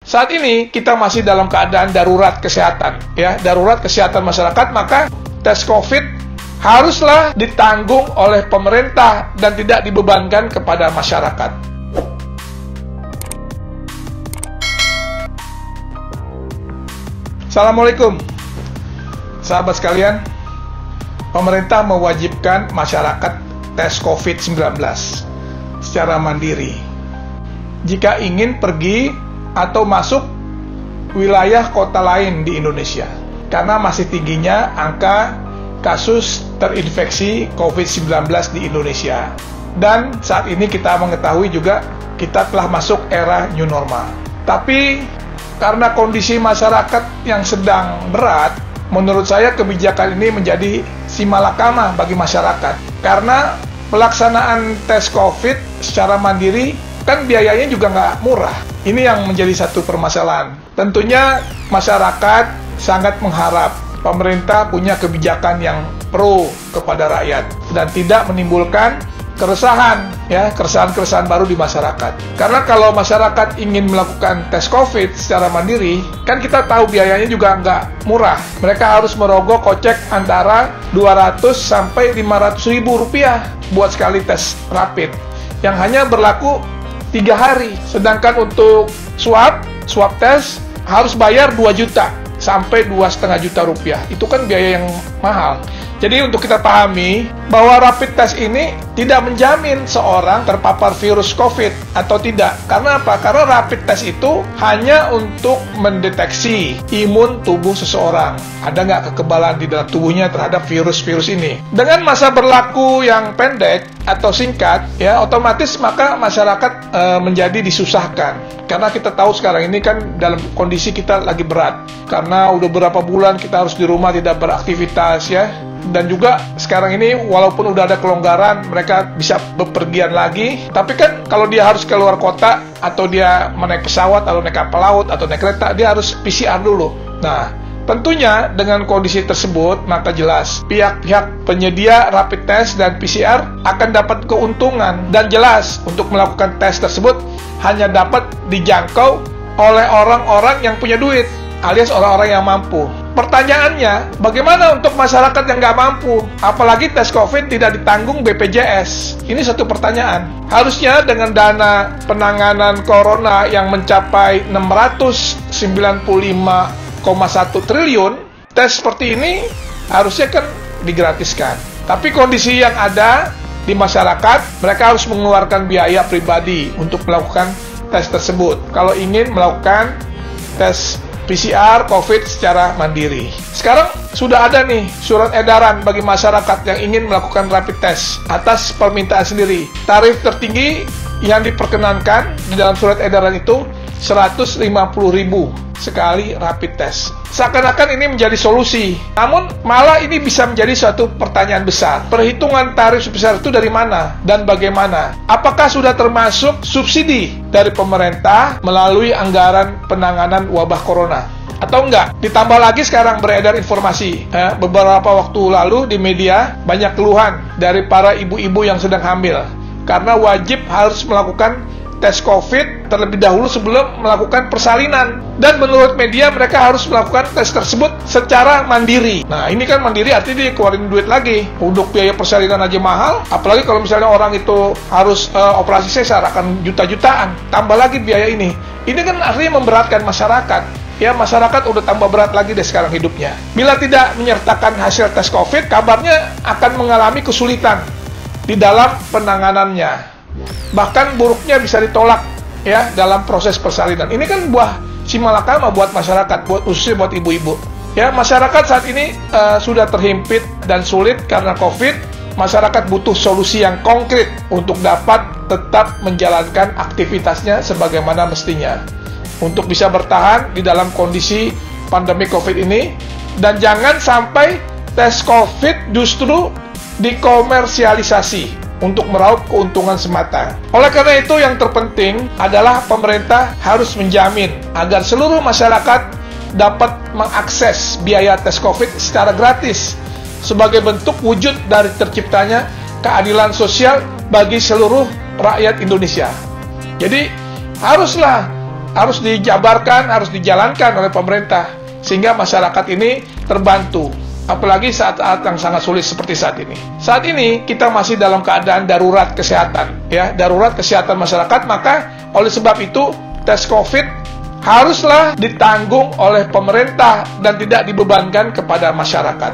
Saat ini kita masih dalam keadaan darurat kesehatan, ya, darurat kesehatan masyarakat, maka tes COVID haruslah ditanggung oleh pemerintah dan tidak dibebankan kepada masyarakat. Assalamualaikum, sahabat sekalian. Pemerintah mewajibkan masyarakat tes COVID-19 secara mandiri jika ingin pergi atau masuk wilayah kota lain di Indonesia, karena masih tingginya angka kasus terinfeksi COVID-19 di Indonesia. Dan saat ini kita mengetahui juga kita telah masuk era new normal. Tapi karena kondisi masyarakat yang sedang berat, menurut saya kebijakan ini menjadi simalakama bagi masyarakat. Karena pelaksanaan tes COVID secara mandiri kan biayanya juga nggak murah. Ini yang menjadi satu permasalahan. Tentunya masyarakat sangat mengharap pemerintah punya kebijakan yang pro kepada rakyat dan tidak menimbulkan keresahan, ya, keresahan-keresahan baru di masyarakat. Karena kalau masyarakat ingin melakukan tes COVID secara mandiri, kan kita tahu biayanya juga nggak murah. Mereka harus merogoh kocek antara 200 sampai 500 ribu rupiah buat sekali tes rapid, yang hanya berlaku 3 hari. Sedangkan untuk swab test harus bayar 2 juta sampai 2,5 juta rupiah. Itu kan biaya yang mahal. Jadi untuk kita pahami bahwa rapid test ini tidak menjamin seorang terpapar virus COVID atau tidak. Karena apa? Karena rapid test itu hanya untuk mendeteksi imun tubuh seseorang. Ada nggak kekebalan di dalam tubuhnya terhadap virus-virus ini. Dengan masa berlaku yang pendek atau singkat, ya, otomatis maka masyarakat menjadi disusahkan. Karena kita tahu sekarang ini kan dalam kondisi kita lagi berat. Karena udah berapa bulan kita harus di rumah tidak beraktivitas, ya. Dan juga sekarang ini walaupun udah ada kelonggaran, mereka bisa bepergian lagi. Tapi kan kalau dia harus keluar kota, atau dia menaik pesawat, atau naik kapal laut, atau naik kereta, dia harus PCR dulu. Nah, tentunya dengan kondisi tersebut, maka jelas pihak-pihak penyedia rapid test dan PCR akan dapat keuntungan. Dan jelas untuk melakukan tes tersebut hanya dapat dijangkau oleh orang-orang yang punya duit, alias orang-orang yang mampu. Pertanyaannya, bagaimana untuk masyarakat yang nggak mampu? Apalagi tes COVID tidak ditanggung BPJS. Ini satu pertanyaan. Harusnya dengan dana penanganan corona yang mencapai 695,1 triliun, tes seperti ini harusnya kan digratiskan. Tapi kondisi yang ada di masyarakat, mereka harus mengeluarkan biaya pribadi untuk melakukan tes tersebut kalau ingin melakukan tes PCR COVID secara mandiri. Sekarang sudah ada nih surat edaran bagi masyarakat yang ingin melakukan rapid test atas permintaan sendiri. Tarif tertinggi yang diperkenankan di dalam surat edaran itu 150.000 sekali rapid test. Seakan-akan ini menjadi solusi. Namun malah ini bisa menjadi suatu pertanyaan besar. Perhitungan tarif sebesar itu dari mana dan bagaimana? Apakah sudah termasuk subsidi dari pemerintah melalui anggaran penanganan wabah corona? Atau enggak? Ditambah lagi sekarang beredar informasi, beberapa waktu lalu di media banyak keluhan dari para ibu-ibu yang sedang hamil karena wajib harus melakukan tes COVID terlebih dahulu sebelum melakukan persalinan. Dan menurut media mereka harus melakukan tes tersebut secara mandiri. Nah, ini kan mandiri artinya dia keluarin duit lagi. Untuk biaya persalinan aja mahal, apalagi kalau misalnya orang itu harus operasi sesar akan juta-jutaan. Tambah lagi biaya ini. Ini kan artinya memberatkan masyarakat. Ya, masyarakat udah tambah berat lagi deh sekarang hidupnya. Bila tidak menyertakan hasil tes COVID, kabarnya akan mengalami kesulitan di dalam penanganannya. Bahkan buruknya bisa ditolak, ya, dalam proses persalinan. Ini kan buah simalakama buat masyarakat, khususnya buat ibu-ibu. Ya, masyarakat saat ini sudah terhimpit dan sulit karena COVID. Masyarakat butuh solusi yang konkret untuk dapat tetap menjalankan aktivitasnya sebagaimana mestinya, untuk bisa bertahan di dalam kondisi pandemi COVID ini. Dan jangan sampai tes COVID justru dikomersialisasi untuk meraup keuntungan semata. Oleh karena itu, yang terpenting adalah pemerintah harus menjamin agar seluruh masyarakat dapat mengakses biaya tes COVID secara gratis sebagai bentuk wujud dari terciptanya keadilan sosial bagi seluruh rakyat Indonesia. Jadi haruslah harus dijabarkan, harus dijalankan oleh pemerintah sehingga masyarakat ini terbantu. Apalagi saat-saat yang sangat sulit seperti saat ini. Saat ini kita masih dalam keadaan darurat kesehatan, ya, darurat kesehatan masyarakat. Maka oleh sebab itu tes COVID haruslah ditanggung oleh pemerintah dan tidak dibebankan kepada masyarakat.